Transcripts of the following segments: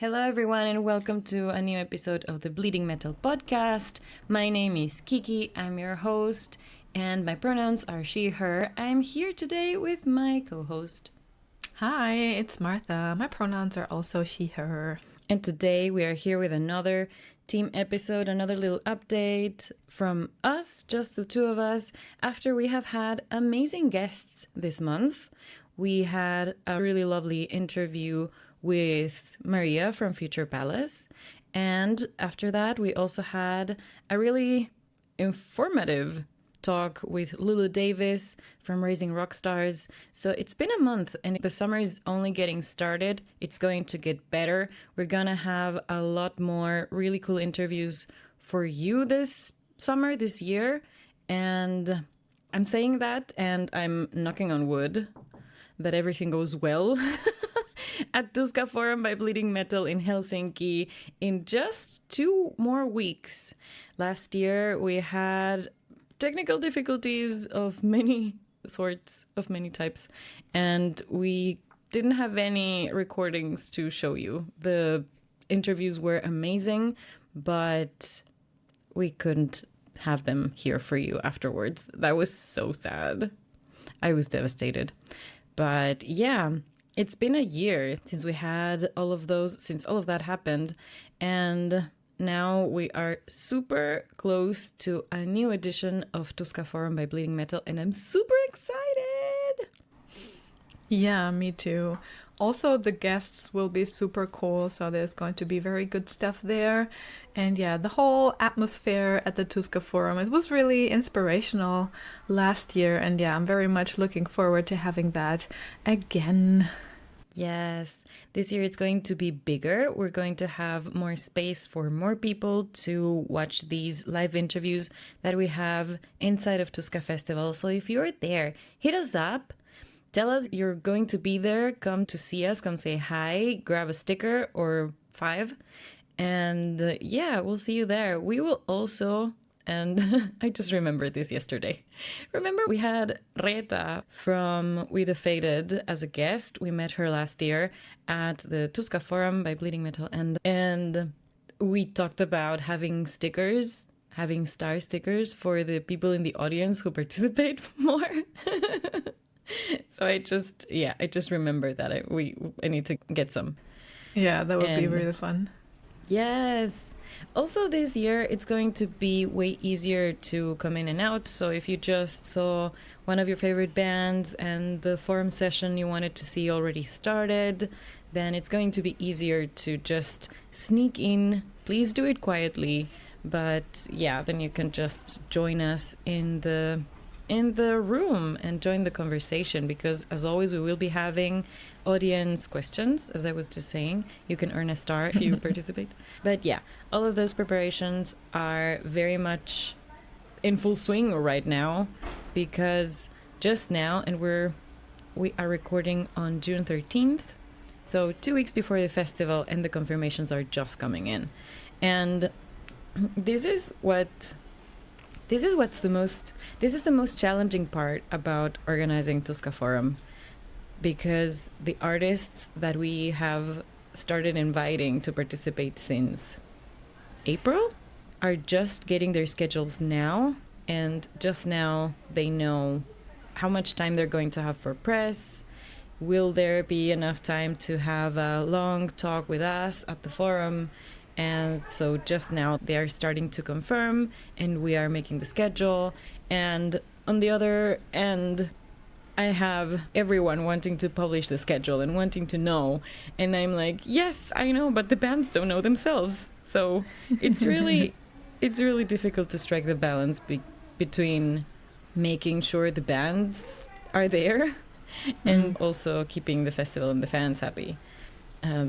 Hello, everyone, and welcome to a new episode of the Bleeding Metal podcast. My name is Kiki, I'm your host, and my pronouns are she, her. I'm here today with my co-host. Hi, it's Martha. My pronouns are also she, her. And today we are here with another team episode, another little update from us, just the two of us, after we have had amazing guests this month. We had a really lovely interview with Maria from Future Palace. And after that, we also had a really informative talk with Lulu Davis from Raising Rockstars. So it's been a month and the summer is only getting started. It's going to get better. We're going to have a lot more really cool interviews for you this summer, this year. And I'm saying that and I'm knocking on wood that everything goes well. At Tuska Forum by Bleeding Metal in Helsinki in just 2 more weeks. Last year we had technical difficulties of many sorts, of many types, and we didn't have any recordings to show you. The interviews were amazing, but we couldn't have them here for you afterwards. That was so sad. I was devastated. But yeah, it's been a year since we had all of those, since all of that happened. And now we are super close to a new edition of Tuska Forum by Bleeding Metal. And I'm super excited. Yeah, me too. Also, the guests will be super cool, so there's going to be very good stuff there. And yeah, the whole atmosphere at the Tuska Forum, it was really inspirational last year. And yeah, I'm very much looking forward to having that again. Yes, this year it's going to be bigger. We're going to have more space for more people to watch these live interviews that we have inside of Tuska Festival. So if you're there, hit us up. Tell us you're going to be there. Come to see us. Come say hi. Grab a sticker or 5. And yeah, we'll see you there. We will also... And I just remembered this yesterday. Remember we had Reta from We the Faded as a guest. We met her last year at the Tuska Forum by Bleeding Metal. And we talked about having stickers, having star stickers for the people in the audience who participate more. So I just remembered that I need to get some. Yeah, that would be really fun. Yes. Also this year, it's going to be way easier to come in and out. So if you just saw one of your favorite bands and the forum session you wanted to see already started, then it's going to be easier to just sneak in. Please do it quietly. But yeah, then you can just join us in the room and join the conversation, because as always we will be having audience questions. As I was just saying, you can earn a star if you participate. But yeah, all of those preparations are very much in full swing right now, because just now, and we are recording on June 13th, so 2 weeks before the festival, and the confirmations are just coming in. And this is the most challenging part about organizing Tuska Forum, because the artists that we have started inviting to participate since April are just getting their schedules now, and just now they know how much time they're going to have for press. Will there be enough time to have a long talk with us at the forum? And so just now they are starting to confirm, and we are making the schedule. And on the other end, I have everyone wanting to publish the schedule and wanting to know. And I'm like, yes, I know, but the bands don't know themselves. So it's really difficult to strike the balance between making sure the bands are there and also keeping the festival and the fans happy.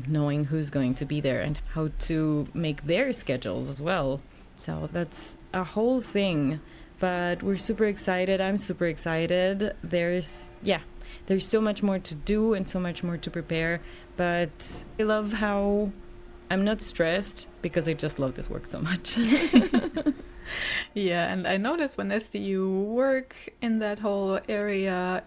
Knowing who's going to be there and how to make their schedules as well. So that's a whole thing. But we're super excited. I'm super excited. There's so much more to do and so much more to prepare. But I love how I'm not stressed, because I just love this work so much. Yeah, and I noticed when I see you work in that whole area,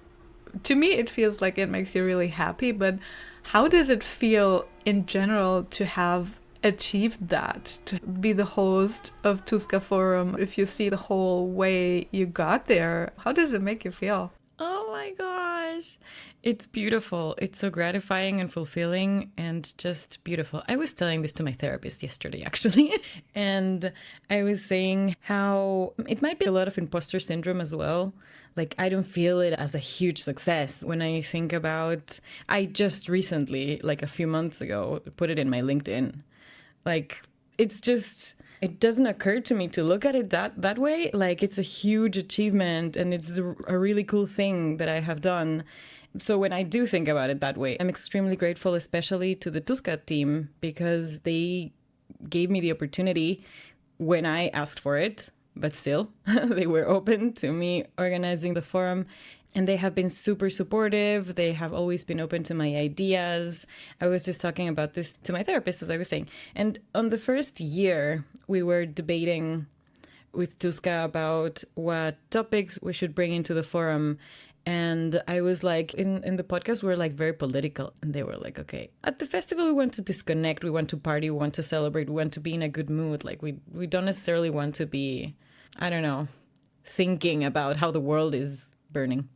to me it feels like it makes you really happy, but how does it feel in general to have achieved that, to be the host of Tuska Forum? If you see the whole way you got there, how does it make you feel? Oh my gosh. It's beautiful. It's so gratifying and fulfilling and just beautiful. I was telling this to my therapist yesterday, actually. And I was saying how it might be a lot of imposter syndrome as well. Like, I don't feel it as a huge success when I think about, I just recently, like a few months ago, put it in my LinkedIn. Like, it's just, it doesn't occur to me to look at it that way. Like, it's a huge achievement and it's a really cool thing that I have done. So when I do think about it that way, I'm extremely grateful, especially to the Tuska team, because they gave me the opportunity when I asked for it, but still, they were open to me organizing the forum. And they have been super supportive. They have always been open to my ideas. I was just talking about this to my therapist, as I was saying. And on the first year, we were debating with Tuska about what topics we should bring into the forum. And I was like, in the podcast, we're like very political. And they were like, okay, at the festival, we want to disconnect. We want to party. We want to celebrate. We want to be in a good mood. Like, we don't necessarily want to be, I don't know, thinking about how the world is burning.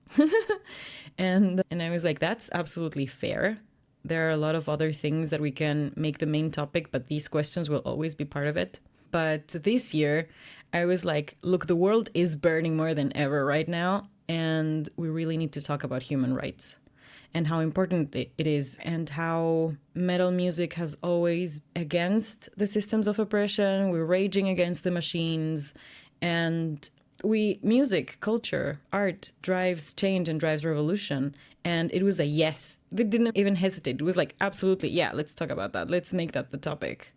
and I was like, that's absolutely fair. There are a lot of other things that we can make the main topic, but these questions will always be part of it. But this year, I was like, look, the world is burning more than ever right now. And we really need to talk about human rights and how important it is, and how metal music has always against the systems of oppression. We're raging against the machines, and music, culture, art drives change and drives revolution. And it was a yes. They didn't even hesitate. It was like, absolutely, yeah, let's talk about that. Let's make that the topic.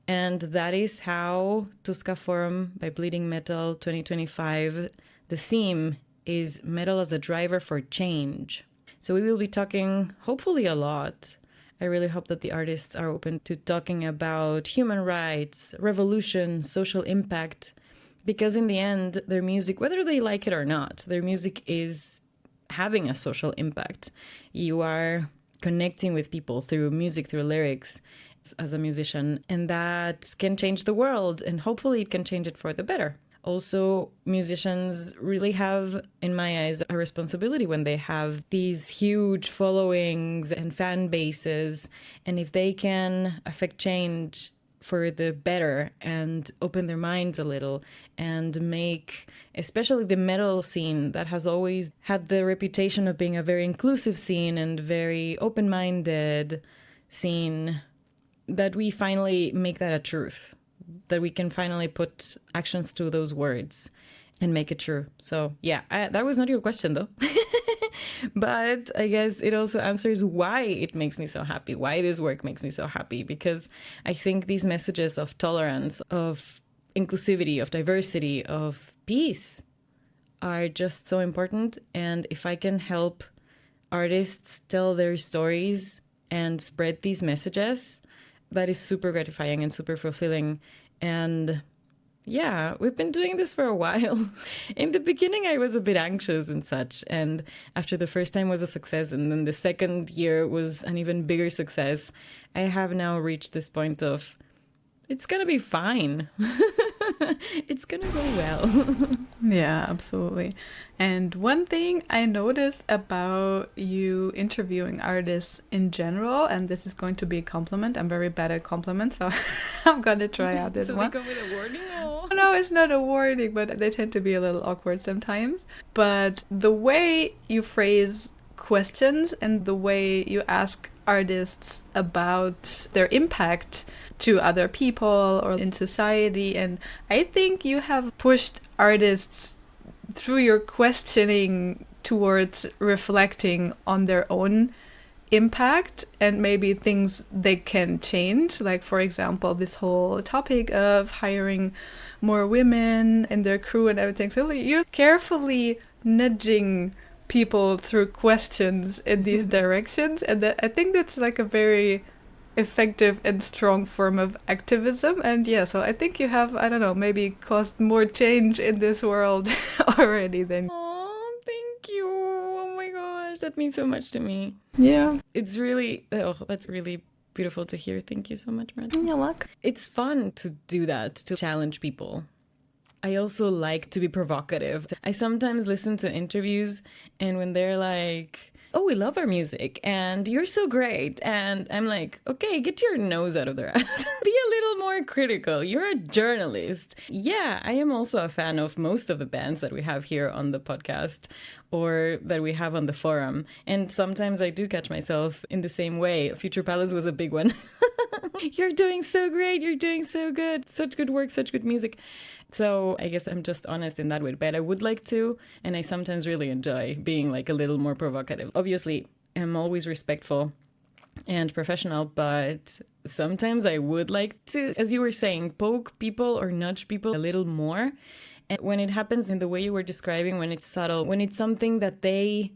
And that is how Tuska Forum by Bleeding Metal 2025, the theme is metal as a driver for change. So we will be talking, hopefully, a lot. I really hope that the artists are open to talking about human rights, revolution, social impact, because in the end, their music, whether they like it or not, their music is having a social impact. You are connecting with people through music, through lyrics, as a musician, and that can change the world, and hopefully it can change it for the better. Also, musicians really have, in my eyes, a responsibility when they have these huge followings and fan bases. And if they can affect change for the better and open their minds a little and make, especially the metal scene that has always had the reputation of being a very inclusive scene and very open-minded scene, that we finally make that a truth. That we can finally put actions to those words and make it true. So yeah, that was not your question though. But I guess it also answers why it makes me so happy, why this work makes me so happy. Because I think these messages of tolerance, of inclusivity, of diversity, of peace are just so important. And if I can help artists tell their stories and spread these messages, that is super gratifying and super fulfilling. And yeah, we've been doing this for a while. In the beginning, I was a bit anxious and such. And after the first time was a success, and then the second year was an even bigger success, I have now reached this point of, it's going to be fine. It's going to go well. Yeah, absolutely. And one thing I noticed about you interviewing artists in general, and this is going to be a compliment. I'm very bad at compliments, so I'm going to try out this one. So they come with a warning? Or? No, it's not a warning, but they tend to be a little awkward sometimes. But the way you phrase questions and the way you ask artists about their impact to other people or in society, and I think you have pushed artists through your questioning towards reflecting on their own impact and maybe things they can change. Like, for example, this whole topic of hiring more women in their crew and everything. So you're carefully nudging people through questions in these directions, and I think that's like a very effective and strong form of activism. And yeah, so I think you have, I don't know, maybe caused more change in this world already than. Oh, thank you. Oh my gosh, that means so much to me. Yeah, It's really, that's really beautiful to hear. Thank you so much, Martha. You're welcome. It's fun to do that, to challenge people. I also like to be provocative. I sometimes listen to interviews, and when they're like, oh, we love our music and you're so great, and I'm like, okay, get your nose out of their ass. Be a little more critical. You're a journalist. Yeah, I am also a fan of most of the bands that we have here on the podcast or that we have on the forum. And sometimes I do catch myself in the same way. Future Palace was a big one. You're doing so great. You're doing so good. Such good work, such good music. So I guess I'm just honest in that way, but I would like to, and I sometimes really enjoy being like a little more provocative. Obviously, I'm always respectful and professional, but sometimes I would like to, as you were saying, poke people or nudge people a little more. And when it happens in the way you were describing, when it's subtle, when it's something that they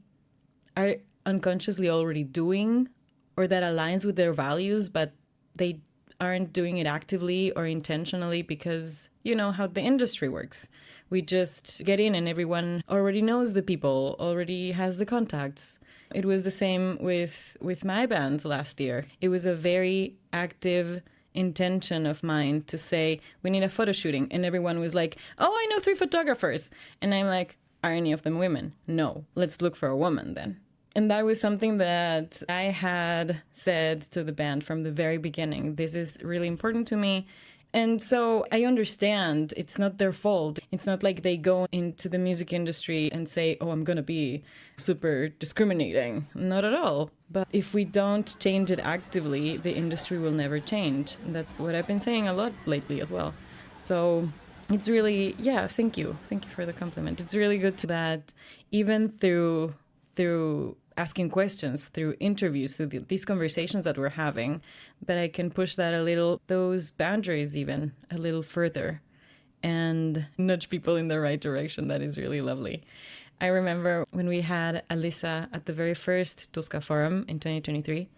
are unconsciously already doing or that aligns with their values, but they aren't doing it actively or intentionally because, you know, how the industry works. We just get in and everyone already knows the people, already has the contacts. It was the same with my band last year. It was a very active intention of mine to say, we need a photo shooting. And everyone was like, oh, I know 3 photographers. And I'm like, are any of them women? No, let's look for a woman then. And that was something that I had said to the band from the very beginning. This is really important to me. And so I understand it's not their fault. It's not like they go into the music industry and say, oh, I'm going to be super discriminating. Not at all. But if we don't change it actively, the industry will never change. And that's what I've been saying a lot lately as well. So it's really, yeah, thank you. Thank you for the compliment. It's really good to that even through asking questions, through interviews, through these conversations that we're having, that I can push that a little, those boundaries even a little further and nudge people in the right direction. That is really lovely. I remember when we had Alyssa at the very first Tuska Forum in 2023,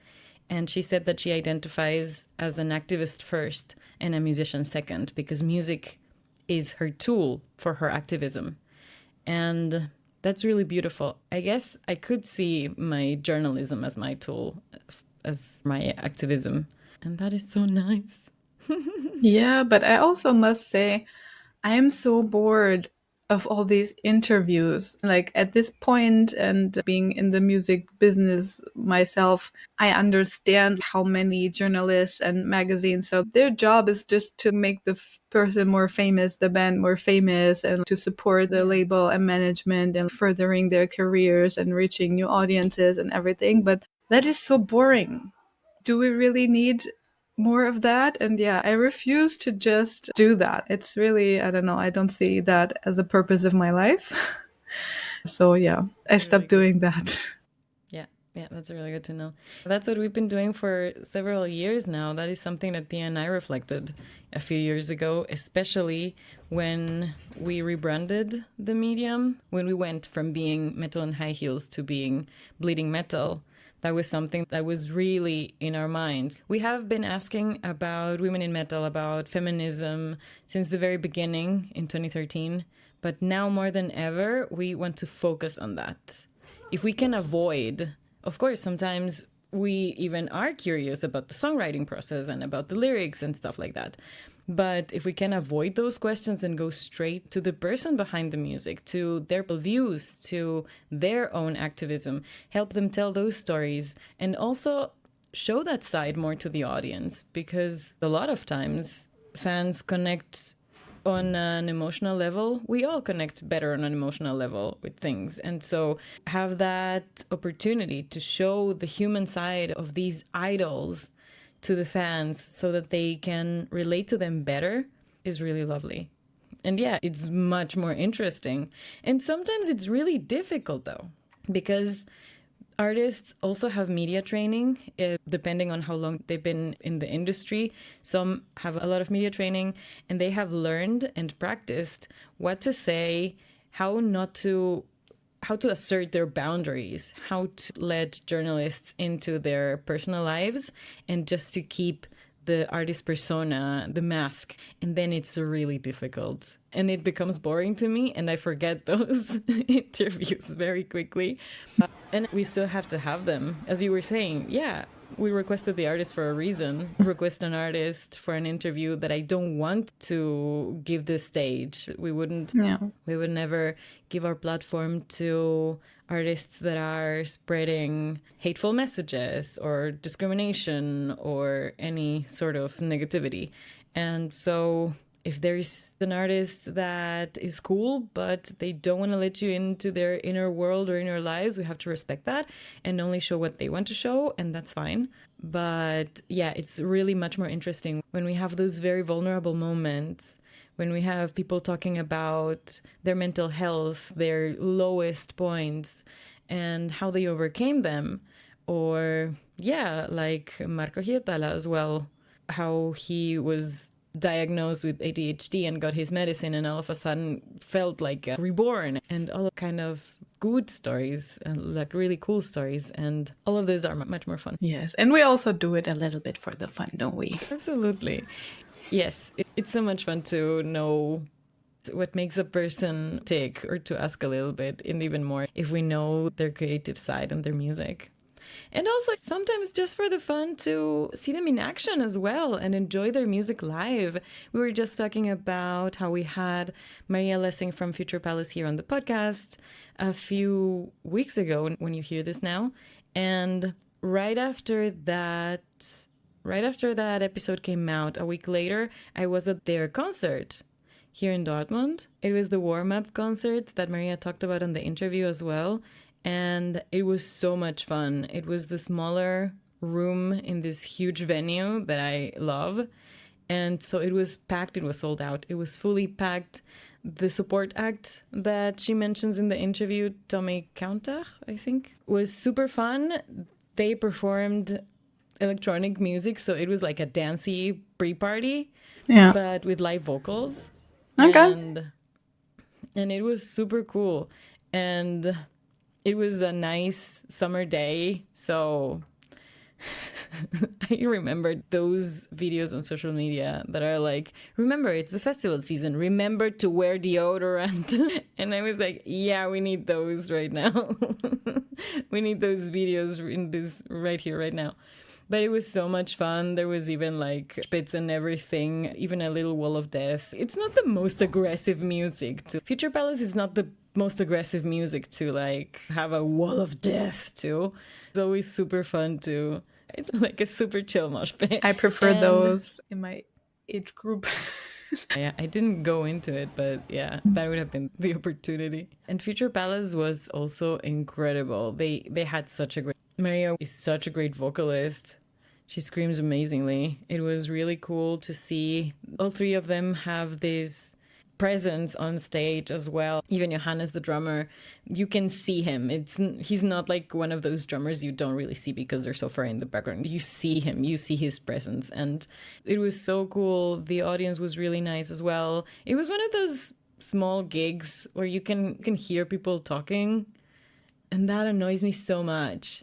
and she said that she identifies as an activist first and a musician second because music is her tool for her activism. And that's really beautiful. I guess I could see my journalism as my tool, as my activism. And that is so nice. Yeah, but I also must say, I am so bored of all these interviews. Like at this point, and being in the music business myself, I understand how many journalists and magazines, so their job is just to make the person more famous, the band more famous, and to support the label and management and furthering their careers and reaching new audiences and everything. But that is so boring. Do we really need more of that? And yeah, I refuse to just do that. It's really, I don't know, I don't see that as a purpose of my life. So yeah, I stopped doing that. Yeah, that's really good to know. That's what we've been doing for several years now. That is something that Pia and I reflected a few years ago, especially when we rebranded the medium, when we went from being Metal and High Heels to being Bleeding Metal. That was something that was really in our minds. We have been asking about women in metal, about feminism since the very beginning in 2013. But now more than ever, we want to focus on that. If we can avoid, of course, sometimes we even are curious about the songwriting process and about the lyrics and stuff like that. But if we can avoid those questions and go straight to the person behind the music, to their views, to their own activism, help them tell those stories, and also show that side more to the audience, because a lot of times fans connect on an emotional level. We all connect better on an emotional level with things. And so have that opportunity to show the human side of these idols to the fans so that they can relate to them better is really lovely. And yeah, it's much more interesting. And sometimes it's really difficult though, because artists also have media training, depending on how long they've been in the industry. Some have a lot of media training and they have learned and practiced what to say, how to assert their boundaries, how to let journalists into their personal lives, and just to keep the artist persona, the mask. And then it's really difficult. And it becomes boring to me, and I forget those interviews very quickly. And we still have to have them. As you were saying, yeah, We requested the artist for a reason. Request an artist for an interview that I don't want to give the stage. We would never give our platform to artists that are spreading hateful messages or discrimination or any sort of negativity. And so if there's an artist that is cool, but they don't want to let you into their inner world or inner lives, we have to respect that and only show what they want to show, and that's fine. But yeah, it's really much more interesting when we have those very vulnerable moments, when we have people talking about their mental health, their lowest points, and how they overcame them. Or, yeah, like Marco Hietala as well, how he was diagnosed with ADHD and got his medicine and all of a sudden felt like reborn, and all kind of good stories, like really cool stories, and all of those are much more fun. Yes, and we also do it a little bit for the fun, don't we? Absolutely. Yes, it's so much fun to know what makes a person tick, or to ask a little bit, and even more if we know their creative side and their music. And also sometimes just for the fun to see them in action as well and enjoy their music live. We were just talking about how we had Maria Lessing from Future Palace here on the podcast a few weeks ago when you hear this now. And right after that episode came out, a week later, I was at their concert here in Dortmund. It was the warm-up concert that Maria talked about in the interview as well. And it was so much fun. It was the smaller room in this huge venue that I love. And so it was packed. It was sold out. It was fully packed. The support act that she mentions in the interview, Tommy Countach, I think, was super fun. They performed electronic music, so it was like a dancey pre-party, but with live vocals. Okay. And it was super cool. And it was a nice summer day, so I remembered those videos on social media that are like, remember, it's the festival season, remember to wear deodorant. And I was like, yeah, we need those right now. We need those videos in this right here, right now. But it was so much fun. There was even like spits and everything, even a little wall of death. It's not the most aggressive music. Future Palace is not the most aggressive music to like have a wall of death to. It's always super fun too. It's like a super chill mosh pit. I prefer those in my age group. Yeah, I didn't go into it, but yeah, that would have been the opportunity. And Future Palace was also incredible. They had such a great... Maria is such a great vocalist. She screams amazingly. It was really cool to see all three of them have this presence on stage as well. Even Johannes, the drummer, you can see him. He's not like one of those drummers you don't really see because they're so far in the background. You see him, you see his presence, and it was so cool. The audience was really nice as well. It was one of those small gigs where you can hear people talking, and that annoys me so much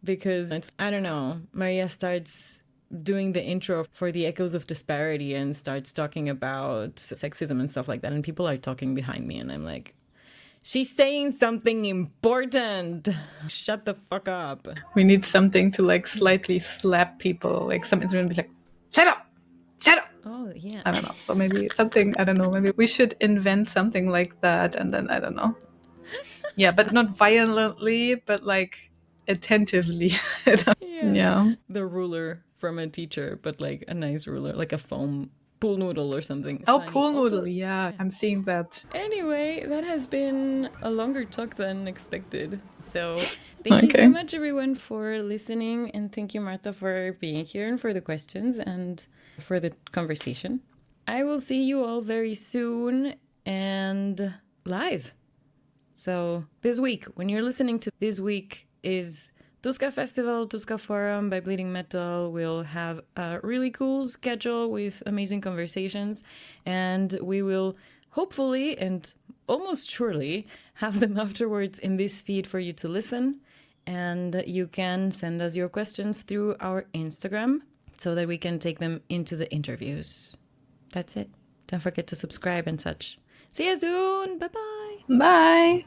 because I don't know, Maria starts doing the intro for the Echoes of Disparity and starts talking about sexism and stuff like that, and people are talking behind me, and I'm like, she's saying something important. Shut the fuck up. We need something to like slightly slap people, like some instrument be like, shut up, shut up. Oh yeah. I don't know. So maybe something, I don't know, maybe we should invent something like that, and then I don't know. Yeah, but not violently, but like attentively. Yeah. The ruler from a teacher, but like a nice ruler, like a foam pool noodle or something. Oh, pool noodle. Yeah, I'm seeing that. Anyway, that has been a longer talk than expected. So thank you so much, everyone, for listening. And thank you, Martha, for being here and for the questions and for the conversation. I will see you all very soon and live. So this week, when you're listening to this week is Tuska Festival, Tuska Forum by Bleeding Metal. We'll have a really cool schedule with amazing conversations, and we will hopefully and almost surely have them afterwards in this feed for you to listen. And you can send us your questions through our Instagram so that we can take them into the interviews. That's it. Don't forget to subscribe and such. See you soon. Bye-bye. Bye.